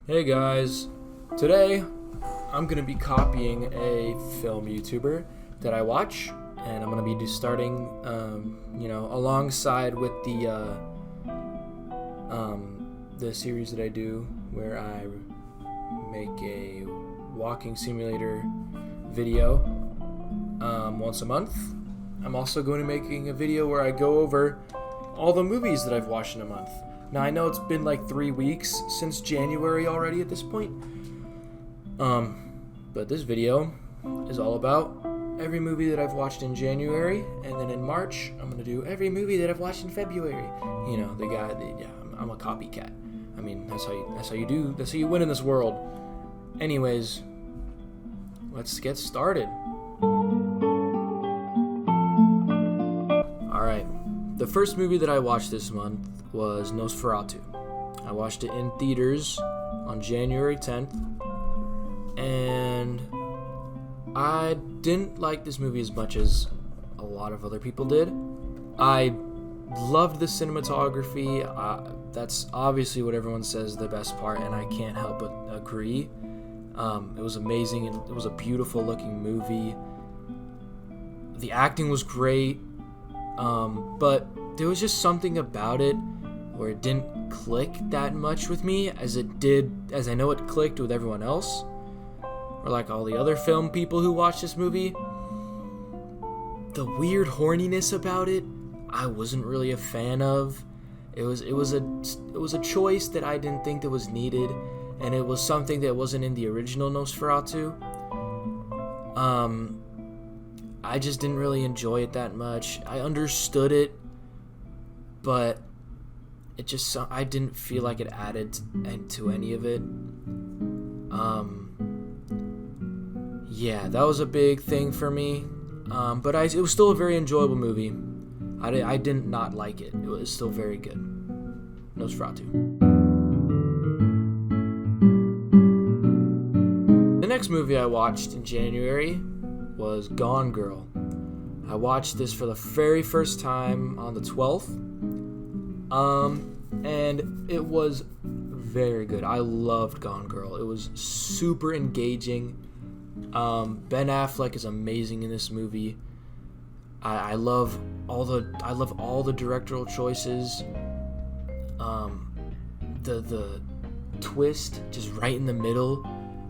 Hey guys, today I'm going to be copying a film YouTuber that I watch, and I'm going to be starting, alongside with the series that I do where I make a walking simulator video once a month. I'm also going to be making a video where I go over all the movies that I've watched in a month. Now, I know it's been like 3 weeks since January already at this point. But this video is all about every movie that I've watched in January, and then in March, I'm going to do every movie that I've watched in February. You know, I'm a copycat. I mean, that's how you win in this world. Anyways, let's get started. Alright, the first movie that I watched this month was Nosferatu. I watched it in theaters on January 10th, and I didn't like this movie as much as a lot of other people did. I loved the cinematography. That's obviously what everyone says is the best part, and I can't help but agree. It was amazing. It was a beautiful looking movie. The acting was great, but there was just something about it where it didn't click that much with me as I know it clicked with everyone else, or like all the other film people who watched this movie. The weird horniness about it, I wasn't really a fan of. It was a choice that I didn't think that was needed, and it was something that wasn't in the original Nosferatu. I just didn't really enjoy it that much. I understood it, but I didn't feel like it added to any of it. Yeah, that was a big thing for me. But it was still a very enjoyable movie. I did not like it. It was still very good. Nosferatu. The next movie I watched in January was Gone Girl. I watched this for the very first time on the 12th. And it was very good. I loved Gone Girl. It was super engaging. Ben Affleck is amazing in this movie. I love all the directorial choices. The twist just right in the middle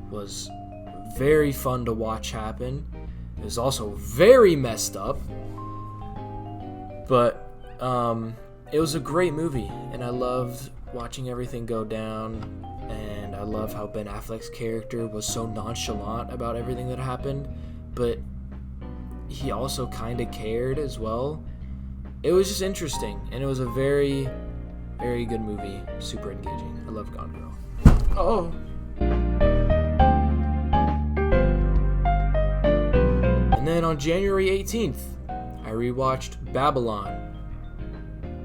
was very fun to watch happen. It was also very messed up, but it was a great movie, and I loved watching everything go down, and I love how Ben Affleck's character was so nonchalant about everything that happened, but he also kind of cared as well. It was just interesting, and it was a very, very good movie. Super engaging. I love Gone Girl. Oh. And then on January 18th, I rewatched Babylon.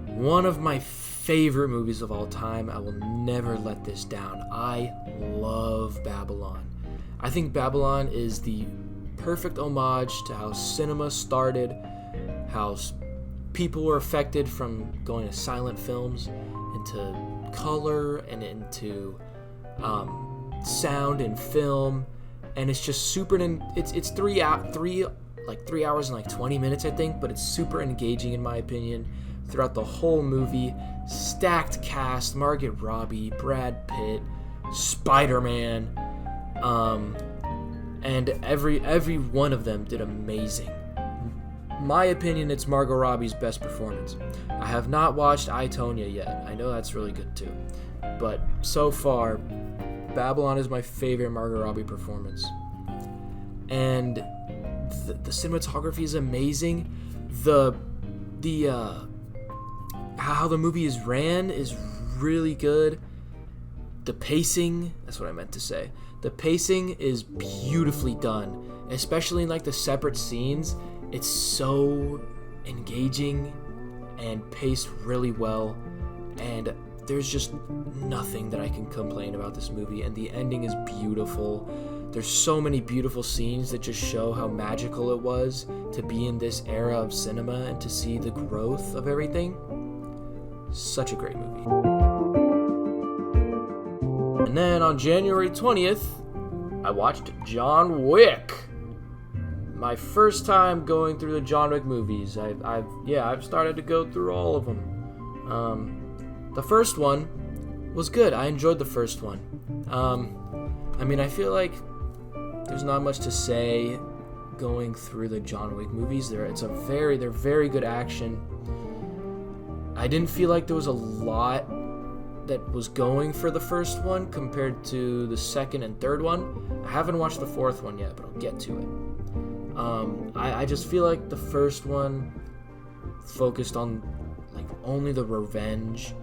One of my favorite movies of all time. I will never let this down. I love Babylon. I think Babylon is the perfect homage to how cinema started, how people were affected from going to silent films into color and into sound and film, and it's just super. It's 3 hours and like 20 minutes, I think, but it's super engaging in my opinion. Throughout the whole movie, stacked cast: Margot Robbie, Brad Pitt, Spider-Man, and every one of them did amazing. My opinion, it's Margot Robbie's best performance. I have not watched I, Tonya yet. I know that's really good too, but so far, Babylon is my favorite Margot Robbie performance, and the cinematography is amazing. How the movie is ran is really good. The pacing, that's what I meant to say. The pacing is beautifully done, especially in like the separate scenes. It's so engaging and paced really well, and there's just nothing that I can complain about this movie, and the ending is beautiful. There's so many beautiful scenes that just show how magical it was to be in this era of cinema and to see the growth of everything. Such a great movie. And then on January 20th, I watched John Wick. My first time going through the John Wick movies. I've started to go through all of them. The first one was good. I enjoyed the first one. I feel like there's not much to say going through the John Wick movies. They're very good action. I didn't feel like there was a lot that was going for the first one compared to the second and third one. I haven't watched the fourth one yet, but I'll get to it. I just feel like the first one focused on like only the revenge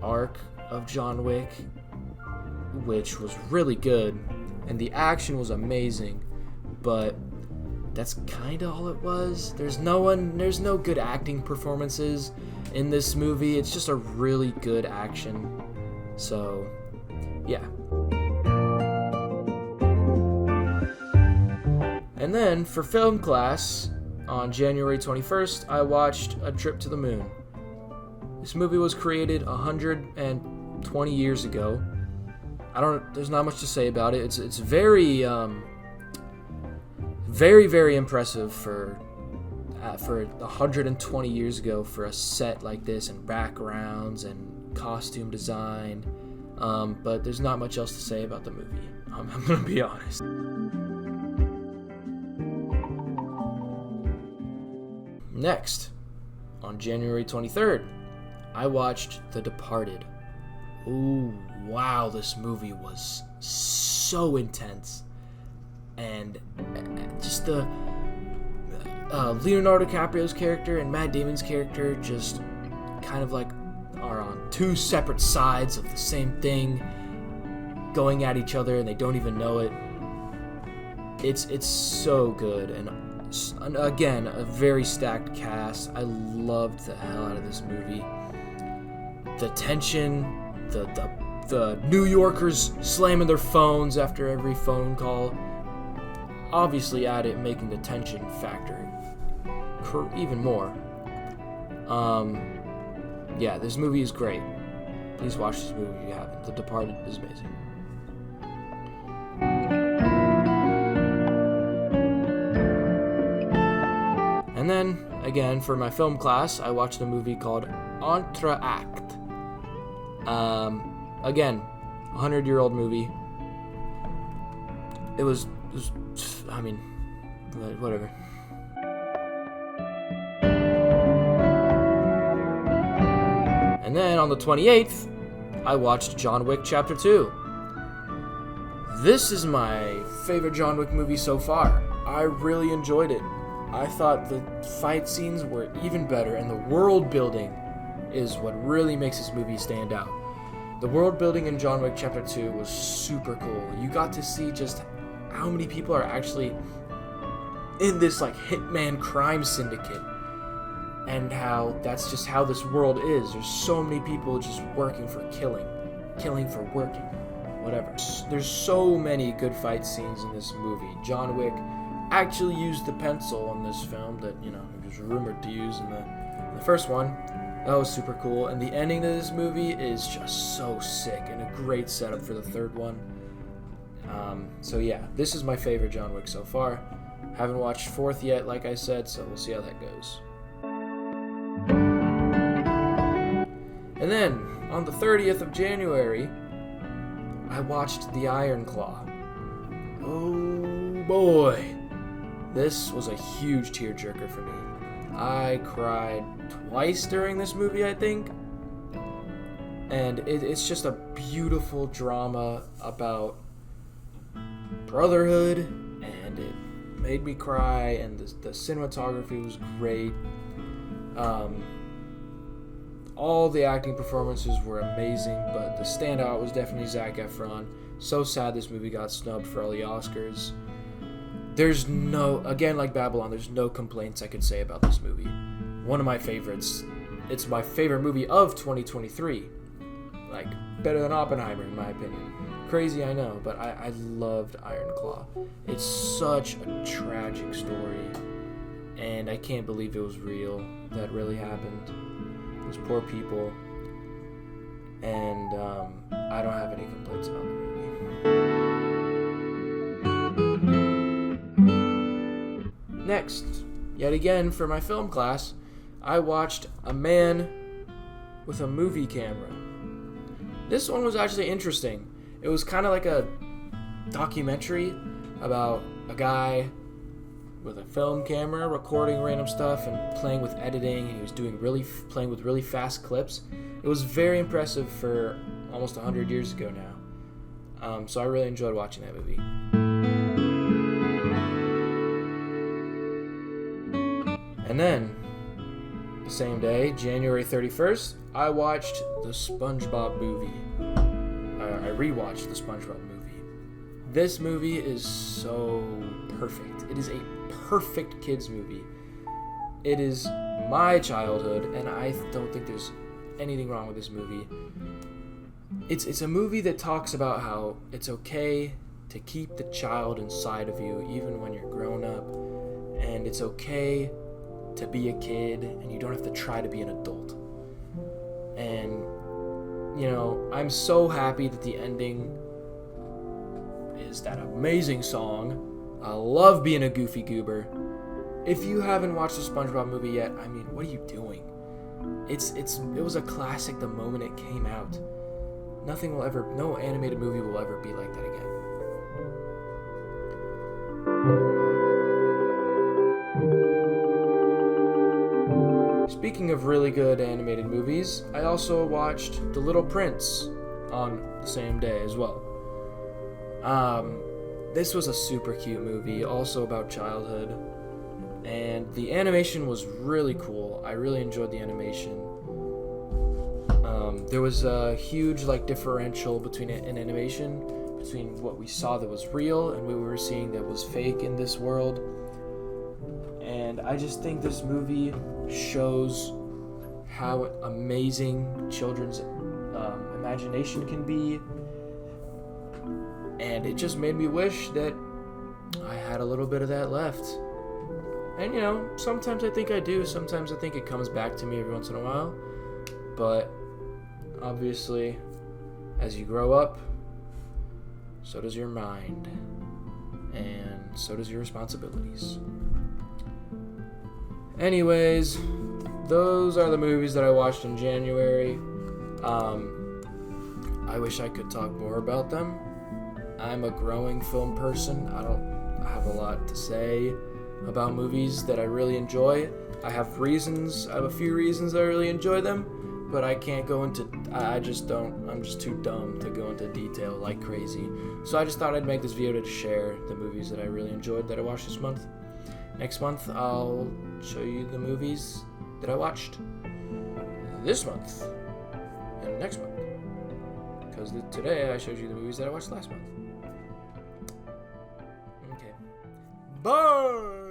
arc of John Wick, which was really good, and the action was amazing, but that's kind of all it was. There's no good acting performances in this movie. It's just a really good action. So, yeah. And then, for film class, on January 21st, I watched A Trip to the Moon. This movie was created 120 years ago. There's not much to say about it. It's very, very impressive for 120 years ago for a set like this, and backgrounds and costume design. But there's not much else to say about the movie. I'm gonna be honest. Next, on January 23rd, I watched The Departed. Ooh, wow, this movie was so intense. And just the Leonardo DiCaprio's character and Matt Damon's character just kind of like are on two separate sides of the same thing, going at each other, and they don't even know it. It's so good, and again, a very stacked cast. I loved the hell out of this movie. The tension, the New Yorkers slamming their phones after every phone call, obviously added, making the tension factor even more. Yeah, this movie is great. Please watch this movie if you haven't. The Departed is amazing. And then, again, for my film class, I watched a movie called Entr'acte. Again, 100-year-old movie. It was, whatever. And then on the 28th, I watched John Wick Chapter 2. This is my favorite John Wick movie so far. I really enjoyed it. I thought the fight scenes were even better, and the world building is what really makes this movie stand out. The world building in John Wick Chapter 2 was super cool. You got to see just how many people are actually in this like hitman crime syndicate, and how that's just how this world is. There's so many people just working for killing for working, whatever. There's so many good fight scenes in this movie. John Wick actually used the pencil in this film that, he was rumored to use in the first one. That was super cool, and the ending to this movie is just so sick and a great setup for the third one. So yeah, this is my favorite John Wick so far. Haven't watched fourth yet, like I said, so we'll see how that goes. And then, on the 30th of January, I watched The Iron Claw. Oh boy. This was a huge tearjerker for me. I cried twice during this movie, I think. And it's just a beautiful drama about brotherhood, and it made me cry, and the cinematography was great. All the acting performances were amazing, but the standout was definitely Zac Efron. So sad this movie got snubbed for all the Oscars. There's again, like Babylon, there's no complaints I could say about this movie. One of my favorites. It's my favorite movie of 2023. Like, better than Oppenheimer, in my opinion. Crazy, I know, but I loved Iron Claw. It's such a tragic story, and I can't believe it was real. That really happened. Those poor people. and I don't have any complaints about the movie. Next, yet again for my film class, I watched A Man with a Movie Camera. This one was actually interesting. It was kind of like a documentary about a guy with a film camera recording random stuff and playing with editing, and he was playing with really fast clips. It was very impressive for almost 100 years ago now. So I really enjoyed watching that movie. And then, the same day, January 31st, I watched the SpongeBob movie. I rewatched the SpongeBob movie. This movie is so perfect. It is a perfect kids movie. It is my childhood, and I don't think there's anything wrong with this movie. It's a movie that talks about how it's okay to keep the child inside of you even when you're grown up, and it's okay to be a kid, and you don't have to try to be an adult. And, you know, I'm so happy that the ending is that amazing song. I love being a goofy goober. If you haven't watched the SpongeBob movie yet, I mean, what are you doing? It was a classic the moment it came out. No animated movie will ever be like that again. Speaking of really good animated movies, I also watched The Little Prince on the same day as well. This was a super cute movie, also about childhood, and the animation was really cool. I really enjoyed the animation. There was a huge differential between an animation between what we saw that was real and what we were seeing that was fake in this world. And I just think this movie shows how amazing children's imagination can be, and it just made me wish that I had a little bit of that left. And sometimes I think I do, sometimes I think it comes back to me every once in a while, but obviously as you grow up, so does your mind, and so does your responsibilities. Anyways, those are the movies that I watched in January. I wish I could talk more about them. I'm a growing film person. I don't have a lot to say about movies that I really enjoy. I have a few reasons that I really enjoy them, but I can't go into, I'm just too dumb to go into detail like crazy. So I just thought I'd make this video to share the movies that I really enjoyed that I watched this month. Next month, I'll show you the movies that I watched this month and next month. Because today I showed you the movies that I watched last month. Okay. Bye!